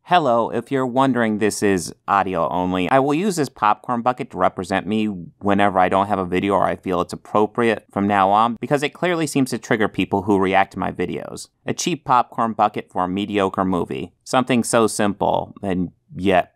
Hello, if you're wondering, this is audio only. I will use this popcorn bucket to represent me whenever I don't have a video or I feel it's appropriate from now on, because it clearly seems to trigger people who react to my videos. A cheap popcorn bucket for a mediocre movie. Something so simple, and yet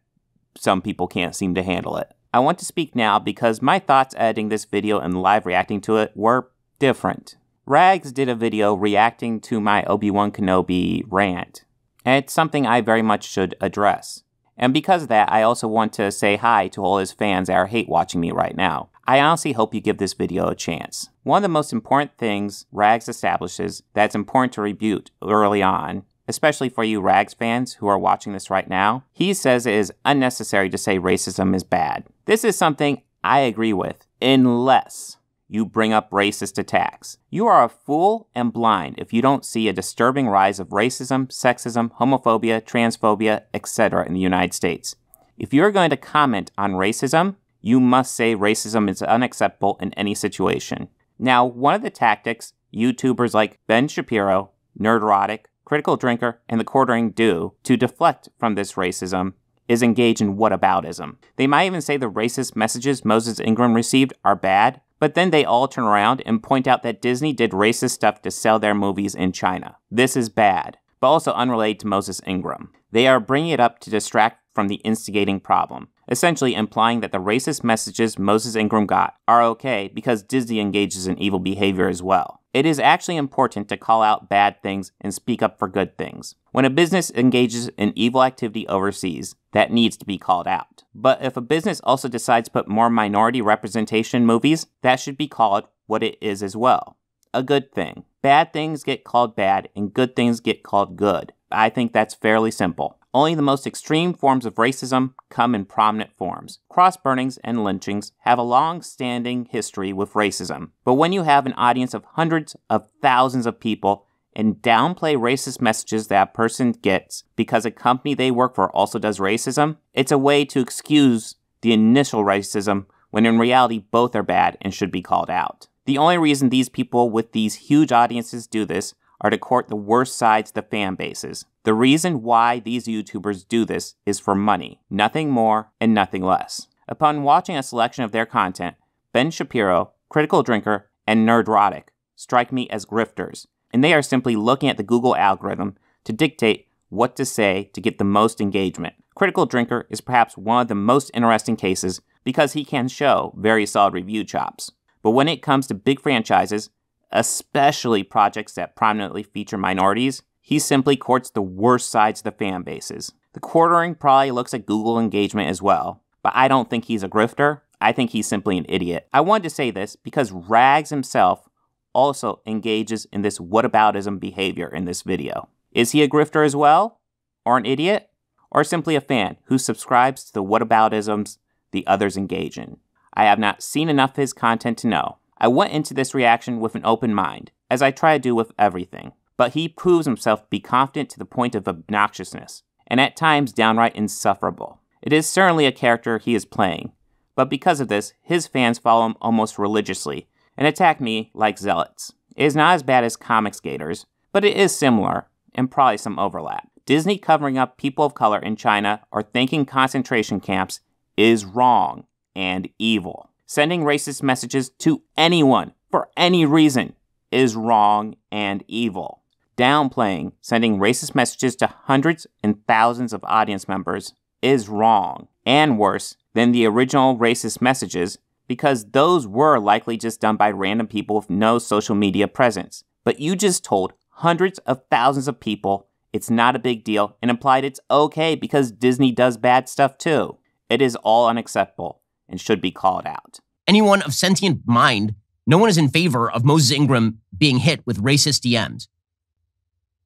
some people can't seem to handle it. I want to speak now because my thoughts editing this video and live reacting to it were different. Rags did a video reacting to my Obi-Wan Kenobi rant. And it's something I very much should address. And because of that, I also want to say hi to all his fans that are hate watching me right now. I honestly hope you give this video a chance. One of the most important things Rags establishes that's important to rebuke early on, especially for you Rags fans who are watching this right now, he says it is unnecessary to say racism is bad. This is something I agree with, unless you bring up racist attacks. You are a fool and blind if you don't see a disturbing rise of racism, sexism, homophobia, transphobia, etc. in the United States. If you're going to comment on racism, you must say racism is unacceptable in any situation. Now, one of the tactics YouTubers like Ben Shapiro, Nerdrotic, Critical Drinker, and The Quartering do to deflect from this racism is engage in whataboutism. They might even say the racist messages Moses Ingram received are bad, but then they all turn around and point out that Disney did racist stuff to sell their movies in China. This is bad, but also unrelated to Moses Ingram. They are bringing it up to distract from the instigating problem, essentially implying that the racist messages Moses Ingram got are okay because Disney engages in evil behavior as well. It is actually important to call out bad things and speak up for good things. When a business engages in evil activity overseas, that needs to be called out. But if a business also decides to put more minority representation in movies, that should be called what it is as well. A good thing. Bad things get called bad and good things get called good. I think that's fairly simple. Only the most extreme forms of racism come in prominent forms. Cross burnings and lynchings have a long-standing history with racism. But when you have an audience of hundreds of thousands of people and downplay racist messages that a person gets because a company they work for also does racism, it's a way to excuse the initial racism when in reality both are bad and should be called out. The only reason these people with these huge audiences do this are to court the worst sides of the fan bases. The reason why these YouTubers do this is for money, nothing more and nothing less. Upon watching a selection of their content, Ben Shapiro, Critical Drinker, and Nerdrotic strike me as grifters, and they are simply looking at the Google algorithm to dictate what to say to get the most engagement. Critical Drinker is perhaps one of the most interesting cases because he can show very solid review chops. But when it comes to big franchises, especially projects that prominently feature minorities, he simply courts the worst sides of the fan bases. The Quartering probably looks at Google engagement as well, but I don't think he's a grifter. I think he's simply an idiot. I wanted to say this because Rags himself also engages in this whataboutism behavior in this video. Is he a grifter as well? Or an idiot? Or simply a fan who subscribes to the whataboutisms the others engage in? I have not seen enough of his content to know. I went into this reaction with an open mind, as I try to do with everything. But he proves himself to be confident to the point of obnoxiousness, and at times downright insufferable. It is certainly a character he is playing, but because of this, his fans follow him almost religiously, and attack me like zealots. It is not as bad as Comics Gators, but it is similar, and probably some overlap. Disney covering up people of color in China or thanking concentration camps is wrong and evil. Sending racist messages to anyone for any reason is wrong and evil. Downplaying sending racist messages to hundreds and thousands of audience members is wrong and worse than the original racist messages because those were likely just done by random people with no social media presence. But you just told hundreds of thousands of people it's not a big deal and implied it's okay because Disney does bad stuff too. It is all unacceptable and should be called out. Anyone of sentient mind, no one is in favor of Moses Ingram being hit with racist DMs.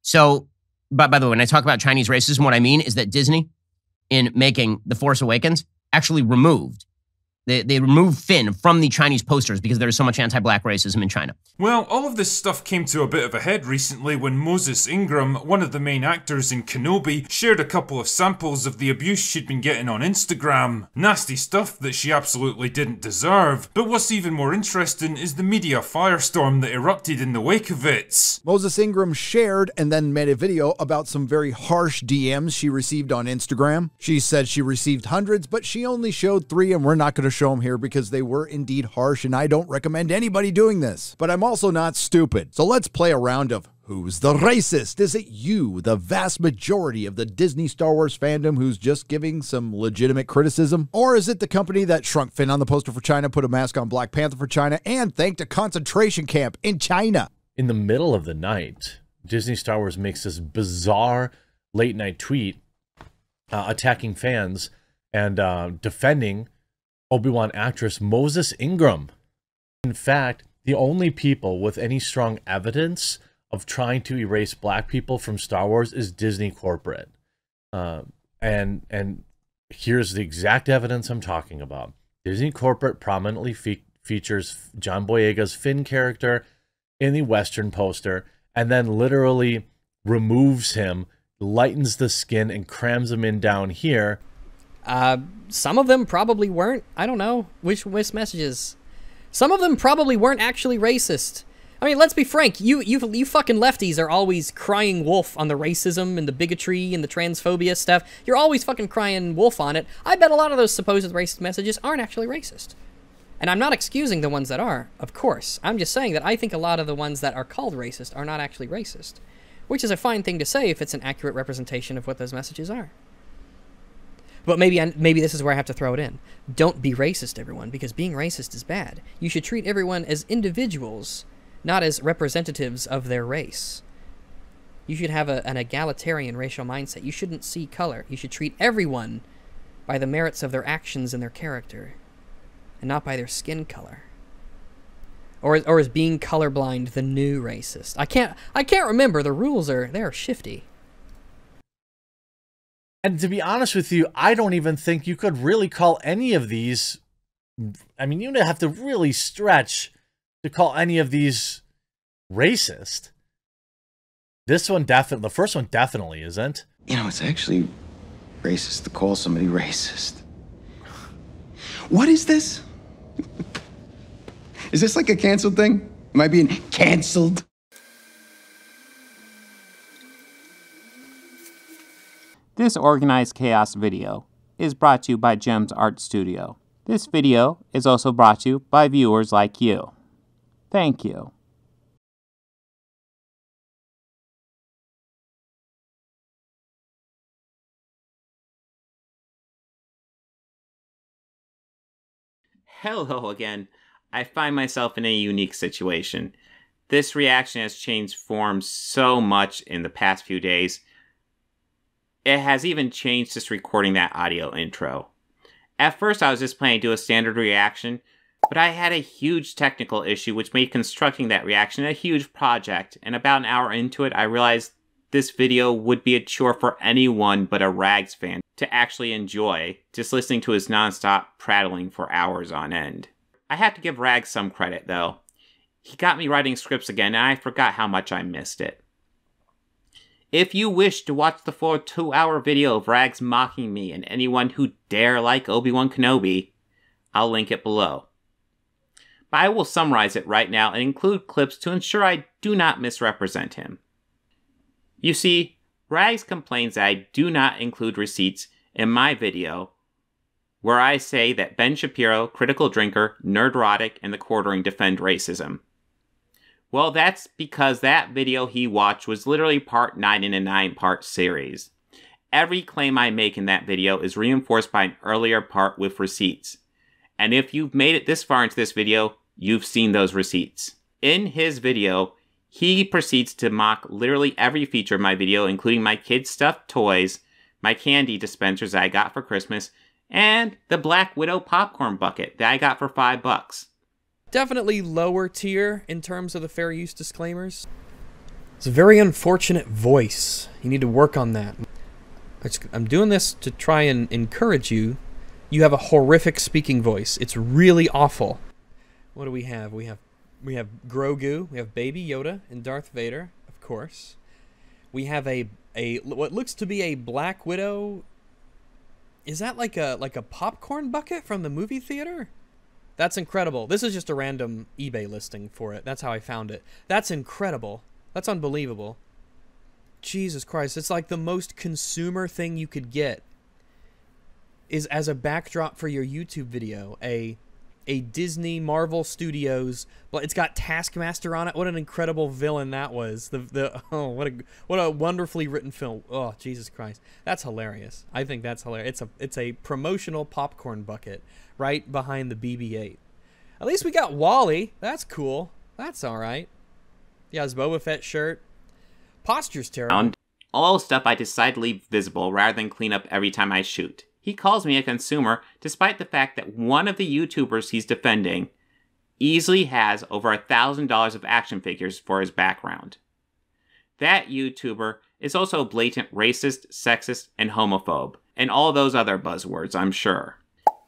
So, by the way, when I talk about Chinese racism, what I mean is that Disney, in making The Force Awakens, actually removed They removed Finn from the Chinese posters because there's so much anti-black racism in China. Well, all of this stuff came to a bit of a head recently when Moses Ingram, one of the main actors in Kenobi, shared a couple of samples of the abuse she'd been getting on Instagram. Nasty stuff that she absolutely didn't deserve. But what's even more interesting is the media firestorm that erupted in the wake of it. Moses Ingram shared and then made a video about some very harsh DMs she received on Instagram. She said she received hundreds, but she only showed 3, and we're not going to show them here because they were indeed harsh, and I don't recommend anybody doing this. But I'm also not stupid. So let's play a round of Who's the Racist? Is it you, the vast majority of the Disney Star Wars fandom, who's just giving some legitimate criticism? Or is it the company that shrunk Finn on the poster for China, put a mask on Black Panther for China, and thanked a concentration camp in China? In the middle of the night, Disney Star Wars makes this bizarre late-night tweet attacking fans and defending Obi-Wan actress Moses Ingram. In fact, the only people with any strong evidence of trying to erase black people from Star Wars is Disney corporate. And here's the exact evidence I'm talking about. Disney corporate prominently features John Boyega's Finn character in the Western poster, and then literally removes him, lightens the skin, and crams him in down here. Some of them probably weren't. I don't know. Which messages? Some of them probably weren't actually racist. I mean, let's be frank. You fucking lefties are always crying wolf on the racism and the bigotry and the transphobia stuff. You're always fucking crying wolf on it. I bet a lot of those supposed racist messages aren't actually racist. And I'm not excusing the ones that are, of course. I'm just saying that I think a lot of the ones that are called racist are not actually racist. Which is a fine thing to say if it's an accurate representation of what those messages are. But maybe this is where I have to throw it in. Don't be racist, everyone, because being racist is bad. You should treat everyone as individuals, not as representatives of their race. You should have an egalitarian racial mindset. You shouldn't see color. You should treat everyone by the merits of their actions and their character, and not by their skin color. Or is being colorblind the new racist? I can't remember. The rules they're shifty. And to be honest with you, I don't even think you could really call any of these. I mean, you'd have to really stretch to call any of these racist. This one definitely, the first one definitely isn't. You know, it's actually racist to call somebody racist. What is this? Is this like a canceled thing? Am I being canceled? This Organized Chaos video is brought to you by Gems Art Studio. This video is also brought to you by viewers like you. Thank you. Hello again. I find myself in a unique situation. This reaction has changed forms so much in the past few days. It has even changed just recording that audio intro. At first I was just planning to do a standard reaction, but I had a huge technical issue which made constructing that reaction a huge project, and about an hour into it I realized this video would be a chore for anyone but a Rags fan to actually enjoy, just listening to his non-stop prattling for hours on end. I have to give Rags some credit though. He got me writing scripts again and I forgot how much I missed it. If you wish to watch the full 2-hour video of Rags mocking me and anyone who dare like Obi-Wan Kenobi, I'll link it below. But I will summarize it right now and include clips to ensure I do not misrepresent him. You see, Rags complains that I do not include receipts in my video where I say that Ben Shapiro, Critical Drinker, Nerdrotic, and The Quartering defend racism. Well, that's because that video he watched was literally part 9 in a 9-part series. Every claim I make in that video is reinforced by an earlier part with receipts. And if you've made it this far into this video, you've seen those receipts. In his video, he proceeds to mock literally every feature of my video, including my kids' stuffed toys, my candy dispensers that I got for Christmas, and the Black Widow popcorn bucket that I got for $5. Definitely lower tier in terms of the fair use disclaimers. It's a very unfortunate voice. You need to work on that. I'm doing this to try and encourage you You have a horrific speaking voice. It's really awful. What do we have? We have Grogu, we have Baby Yoda and Darth Vader, of course. We have a what looks to be a Black Widow. Is that like a popcorn bucket from the movie theater? That's incredible. This is just a random eBay listing for it. That's how I found it. That's incredible. That's unbelievable. Jesus Christ, it's like the most consumer thing you could get is as a backdrop for your YouTube video, a Disney Marvel Studios, but it's got Taskmaster on it. What an incredible villain that was. Oh, what a wonderfully written film. Oh, Jesus Christ. That's hilarious. I think that's hilarious. It's a promotional popcorn bucket right behind the BB-8. At least we got Wally. That's cool. That's all right. Yeah, his Boba Fett shirt. Posture's terrible. All stuff I decide to leave visible rather than clean up every time I shoot. He calls me a consumer despite the fact that one of the YouTubers he's defending easily has over $1,000 of action figures for his background. That YouTuber is also a blatant racist, sexist, and homophobe, and all those other buzzwords, I'm sure.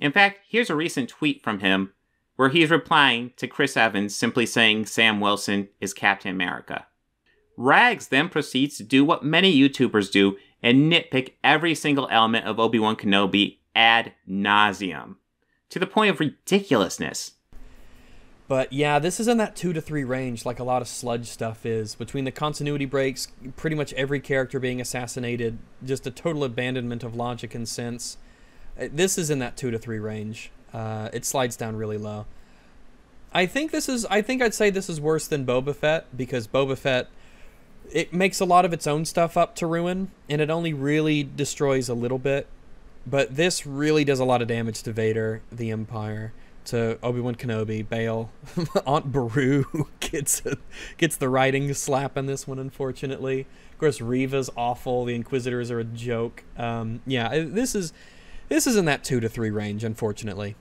In fact, here's a recent tweet from him where he's replying to Chris Evans simply saying Sam Wilson is Captain America. Rags then proceeds to do what many YouTubers do and nitpick every single element of Obi-Wan Kenobi ad nauseum, to the point of ridiculousness. But yeah, this is in that 2 to 3 range, like a lot of sludge stuff is. Between the continuity breaks, pretty much every character being assassinated, just a total abandonment of logic and sense. This is in that 2 to 3 range. It slides down really low. I think I'd say this is worse than Boba Fett, because Boba Fett, it makes a lot of its own stuff up to ruin, and it only really destroys a little bit. But this really does a lot of damage to Vader, the Empire, to Obi-Wan Kenobi, Bail. Aunt Beru gets the writing slap in this one, unfortunately. Of course, Reva's awful. The Inquisitors are a joke. Yeah, this is in that 2 to 3 range, unfortunately.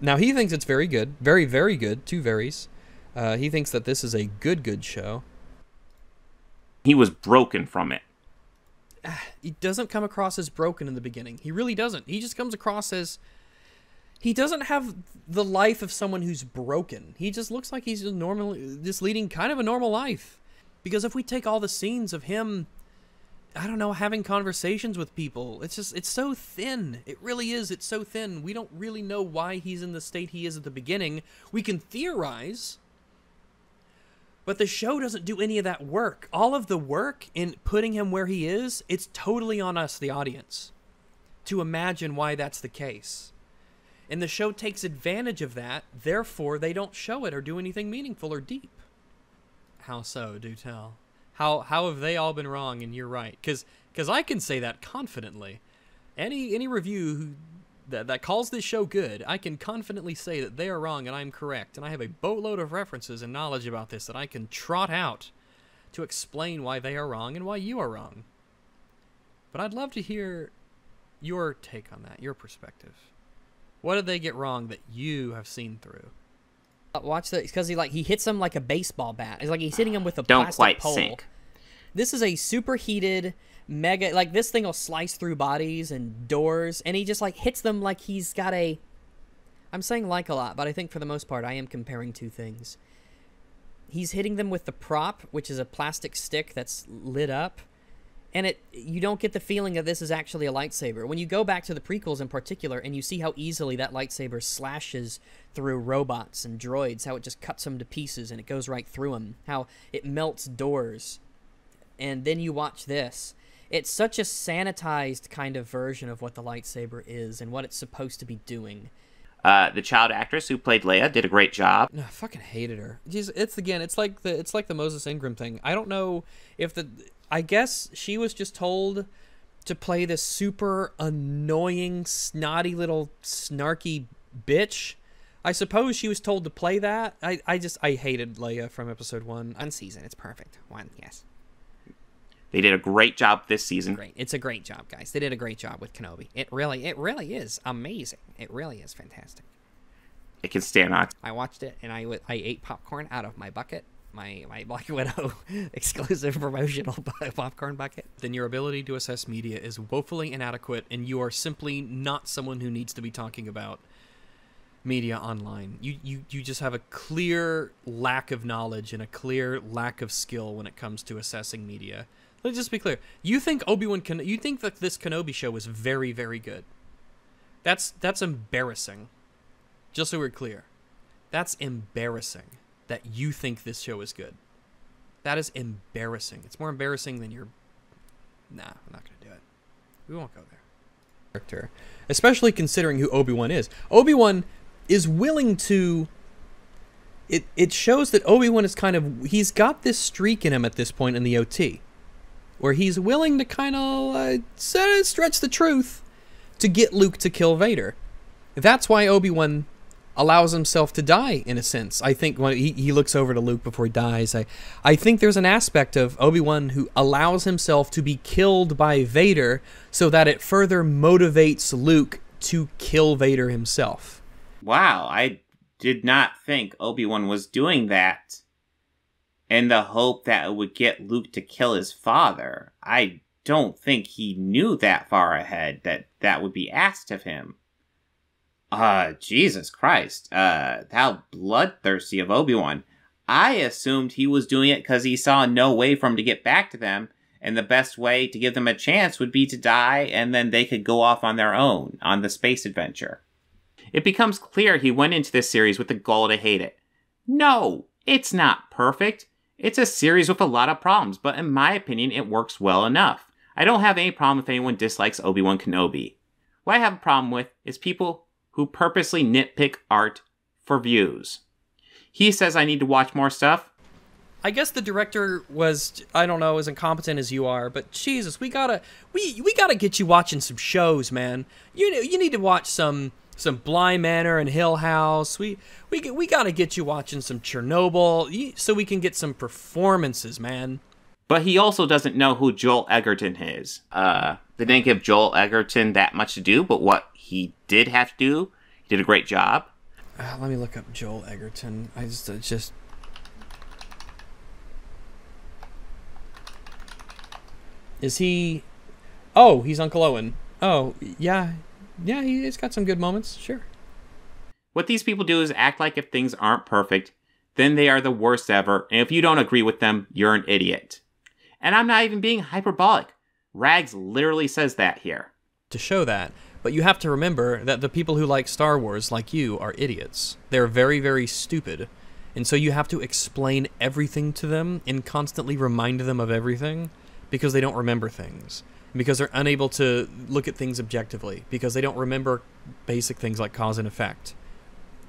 Now, he thinks it's very good. Very, very good. 2 veries. He thinks that this is a good show. He was broken from it. He doesn't come across as broken in the beginning. He really doesn't. He just comes across as... He doesn't have the life of someone who's broken. He just looks like he's just leading kind of a normal life. Because if we take all the scenes of him, I don't know, having conversations with people, it's so thin. It really is. It's so thin. We don't really know why he's in the state he is at the beginning. We can theorize, but the show doesn't do any of that work. All of the work in putting him where he is, it's totally on us, the audience, to imagine why that's the case. And the show takes advantage of that, therefore they don't show it or do anything meaningful or deep. How so? Do tell. How have they all been wrong and you're right? Because I can say that confidently. Any review that calls this show good, I can confidently say that they are wrong and I'm correct. And I have a boatload of references and knowledge about this that I can trot out to explain why they are wrong and why you are wrong. But I'd love to hear your take on that, your perspective. What did they get wrong that you have seen through? Watch that, because he hits him like a baseball bat. It's like he's hitting him with a Don't plastic quite pole. sink. This is a superheated mega, like this thing will slice through bodies and doors, and he just like hits them like he's got a... I'm saying like a lot, but I think for the most part I am comparing two things. He's hitting them with the prop, which is a plastic stick that's lit up, and you don't get the feeling that this is actually a lightsaber. When you go back to the prequels in particular, and you see how easily that lightsaber slashes through robots and droids, how it just cuts them to pieces and it goes right through them, how it melts doors. And then you watch this. It's such a sanitized kind of version of what the lightsaber is and what it's supposed to be doing. The child actress who played Leia did a great job. No, I fucking hated her. Jeez, it's like the Moses Ingram thing. I don't know if I guess she was just told to play this super annoying, snotty little snarky bitch. I suppose she was told to play that. I hated Leia from episode 1. One season, it's perfect. One, yes. They did a great job this season. Great. It's a great job, guys. They did a great job with Kenobi. It really is amazing. It really is fantastic. It can stand on. I watched it and I ate popcorn out of my bucket my Black Widow exclusive promotional popcorn bucket. Then your ability to assess media is woefully inadequate, and you are simply not someone who needs to be talking about media online. You just have a clear lack of knowledge and a clear lack of skill when it comes to assessing media. Let's just be clear. You think you think that this Kenobi show is very, very good. That's embarrassing. Just so we're clear. That's embarrassing that you think this show is good. That is embarrassing. It's more embarrassing than your... Nah, I'm not going to do it. We won't go there. Character. Especially considering who Obi-Wan is. Obi-Wan is willing to... It shows that Obi-Wan is kind of... He's got this streak in him at this point in the OT, where he's willing to kind of stretch the truth to get Luke to kill Vader. That's why Obi-Wan allows himself to die, in a sense. I think when he looks over to Luke before he dies, I think there's an aspect of Obi-Wan who allows himself to be killed by Vader so that it further motivates Luke to kill Vader himself. Wow, I did not think Obi-Wan was doing that in the hope that it would get Luke to kill his father. I don't think he knew that far ahead that that would be asked of him. Jesus Christ. How bloodthirsty of Obi-Wan. I assumed he was doing it because he saw no way for him to get back to them, and the best way to give them a chance would be to die, and then they could go off on their own, on the space adventure. It becomes clear he went into this series with the goal to hate it. No, it's not perfect. It's a series with a lot of problems, but in my opinion, it works well enough. I don't have any problem if anyone dislikes Obi-Wan Kenobi. What I have a problem with is people who purposely nitpick art for views. He says I need to watch more stuff. I guess the director was, I don't know, as incompetent as you are, but Jesus, we gotta get you watching some shows, man. You need to watch some Bly Manor and Hill House. We gotta get you watching some Chernobyl so we can get some performances, man. But he also doesn't know who Joel Edgerton is. They didn't give Joel Edgerton that much to do, but what he did have to do, he did a great job. Let me look up Joel Edgerton. Is he... Oh, he's Uncle Owen. Oh, yeah. Yeah, he's got some good moments, sure. What these people do is act like if things aren't perfect, then they are the worst ever, and if you don't agree with them, you're an idiot. And I'm not even being hyperbolic. Rags literally says that here. To show that, but you have to remember that the people who like Star Wars, like you, are idiots. They're very, very stupid. And so you have to explain everything to them and constantly remind them of everything because they don't remember things. Because they're unable to look at things objectively. Because they don't remember basic things like cause and effect.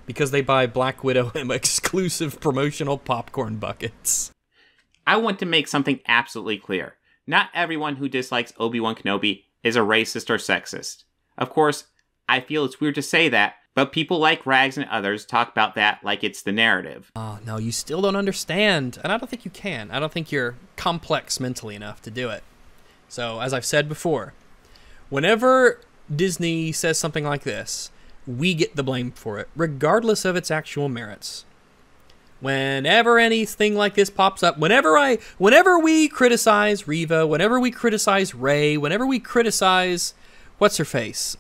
Because they buy Black Widow exclusive promotional popcorn buckets. I want to make something absolutely clear. Not everyone who dislikes Obi-Wan Kenobi is a racist or sexist. Of course, I feel it's weird to say that, but people like Rags and others talk about that like it's the narrative. Oh, no, you still don't understand. And I don't think you can. I don't think you're complex mentally enough to do it. So, as I've said before, whenever Disney says something like this, we get the blame for it, regardless of its actual merits. Whenever anything like this pops up, whenever we criticize Reva, whenever we criticize Rey, whenever we criticize, what's her face?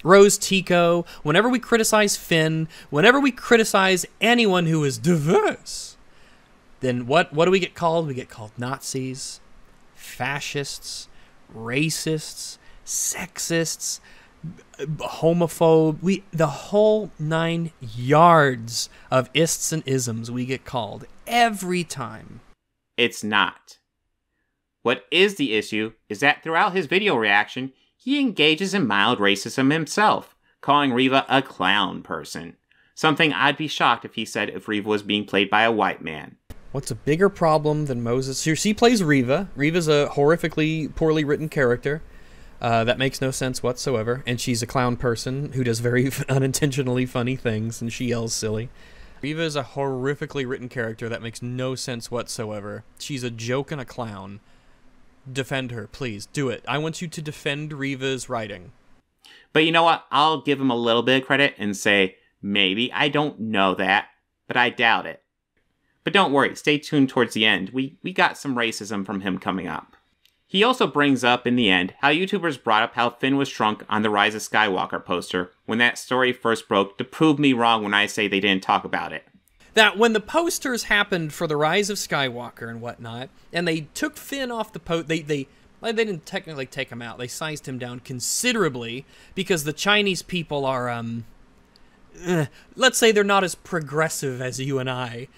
Rose Tico, whenever we criticize Finn, whenever we criticize anyone who is diverse, then what do we get called? We get called Nazis, fascists, racists, sexists, homophobe, the whole 9 yards of ists and isms we get called every time. It's not. What is the issue is that throughout his video reaction, he engages in mild racism himself, calling Reva a clown person. Something I'd be shocked if he said if Reva was being played by a white man. What's a bigger problem than Moses? She plays Reva. Reva's a horrifically poorly written character. That makes no sense whatsoever, and she's a clown person who does very unintentionally funny things, and she yells silly. Reva is a horrifically written character that makes no sense whatsoever. She's a joke and a clown. Defend her, please. Do it. I want you to defend Reva's writing. But you know what? I'll give him a little bit of credit and say, maybe I don't know that, but I doubt it. But don't worry, stay tuned towards the end. We got some racism from him coming up. He also brings up, in the end, how YouTubers brought up how Finn was shrunk on the Rise of Skywalker poster when that story first broke to prove me wrong when I say they didn't talk about it. That when the posters happened for the Rise of Skywalker and whatnot, and they took Finn off the they didn't technically take him out. They sized him down considerably because the Chinese people are, let's say they're not as progressive as you and I.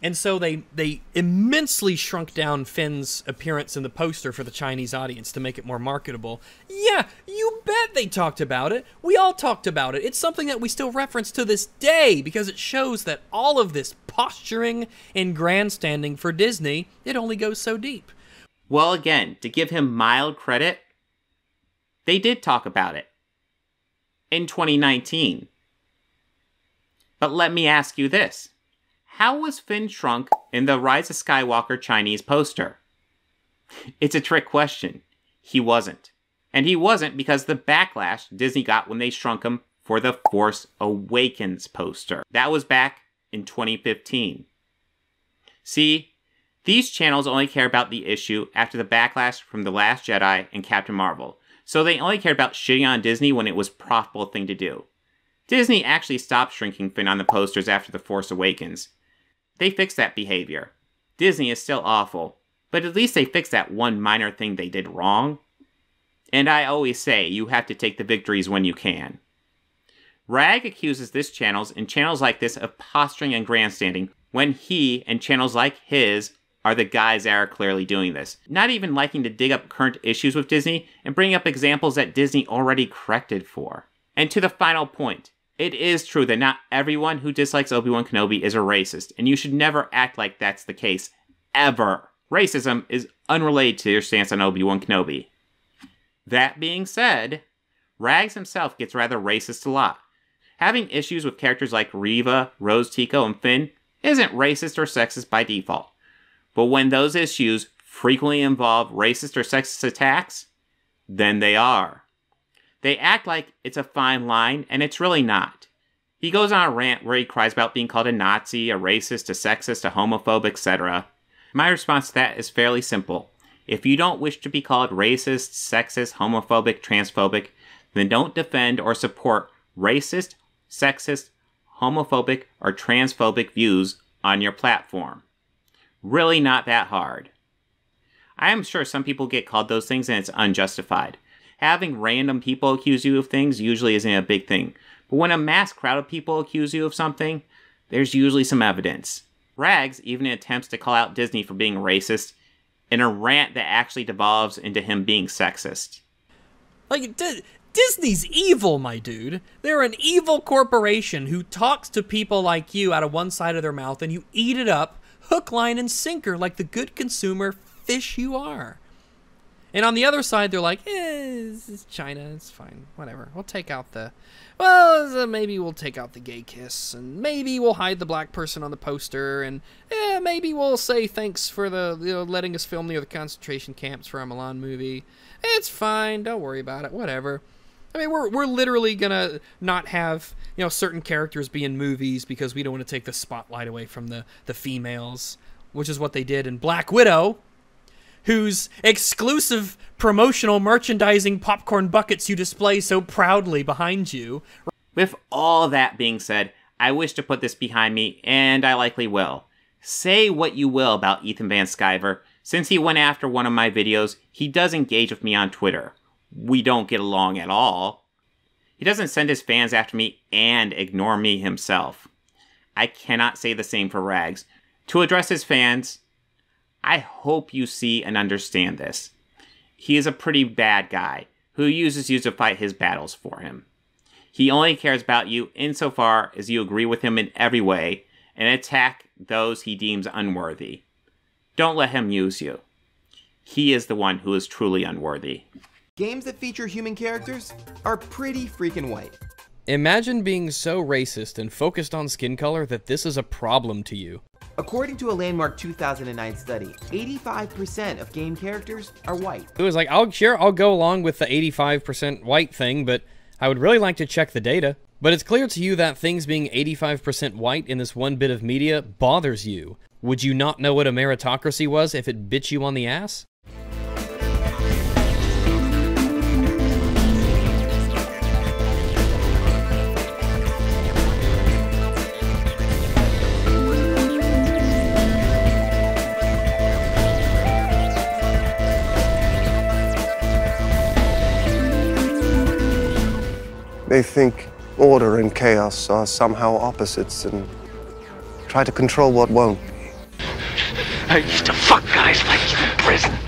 And so they immensely shrunk down Finn's appearance in the poster for the Chinese audience to make it more marketable. Yeah, you bet they talked about it. We all talked about it. It's something that we still reference to this day because it shows that all of this posturing and grandstanding for Disney, it only goes so deep. Well, again, to give him mild credit, they did talk about it in 2019. But let me ask you this. How was Finn shrunk in the Rise of Skywalker Chinese poster? It's a trick question. He wasn't. And he wasn't because the backlash Disney got when they shrunk him for the Force Awakens poster. That was back in 2015. See, these channels only care about the issue after the backlash from The Last Jedi and Captain Marvel. So they only cared about shitting on Disney when it was a profitable thing to do. Disney actually stopped shrinking Finn on the posters after The Force Awakens. They fixed that behavior. Disney is still awful, but at least they fixed that one minor thing they did wrong. And I always say, you have to take the victories when you can. Rag accuses this channels and channels like this of posturing and grandstanding when he and channels like his are the guys that are clearly doing this. Not even liking to dig up current issues with Disney and bring up examples that Disney already corrected for. And to the final point, it is true that not everyone who dislikes Obi-Wan Kenobi is a racist, and you should never act like that's the case, ever. Racism is unrelated to your stance on Obi-Wan Kenobi. That being said, Rags himself gets rather racist a lot. Having issues with characters like Reva, Rose Tico, and Finn isn't racist or sexist by default. But when those issues frequently involve racist or sexist attacks, then they are. They act like it's a fine line, and it's really not. He goes on a rant where he cries about being called a Nazi, a racist, a sexist, a homophobe, etc. My response to that is fairly simple. If you don't wish to be called racist, sexist, homophobic, transphobic, then don't defend or support racist, sexist, homophobic, or transphobic views on your platform. Really not that hard. I am sure some people get called those things and it's unjustified. Having random people accuse you of things usually isn't a big thing. But when a mass crowd of people accuse you of something, there's usually some evidence. Rags even attempts to call out Disney for being racist in a rant that actually devolves into him being sexist. Like, Disney's evil, my dude. They're an evil corporation who talks to people like you out of one side of their mouth and you eat it up, hook, line, and sinker like the good consumer fish you are. And on the other side, they're like, it's China, it's fine, whatever. We'll take out the, maybe we'll take out the gay kiss, and maybe we'll hide the black person on the poster, and maybe we'll say thanks for letting us film near the concentration camps for our Milan movie. It's fine, don't worry about it, whatever. I mean, we're literally gonna not have, certain characters be in movies because we don't want to take the spotlight away from the females, which is what they did in Black Widow, whose exclusive promotional merchandising popcorn buckets you display so proudly behind you. With all that being said, I wish to put this behind me, and I likely will. Say what you will about Ethan Van Sciver. Since he went after one of my videos, he does engage with me on Twitter. We don't get along at all. He doesn't send his fans after me and ignore me himself. I cannot say the same for Rags. To address his fans, I hope you see and understand this. He is a pretty bad guy who uses you to fight his battles for him. He only cares about you insofar as you agree with him in every way and attack those he deems unworthy. Don't let him use you. He is the one who is truly unworthy. Games that feature human characters are pretty freaking white. Imagine being so racist and focused on skin color that this is a problem to you. According to a landmark 2009 study, 85% of game characters are white. It was like, I'll go along with the 85% white thing, but I would really like to check the data. But it's clear to you that things being 85% white in this one bit of media bothers you. Would you not know what a meritocracy was if it bit you on the ass? They think order and chaos are somehow opposites and try to control what won't be. I used to fuck guys like you in prison.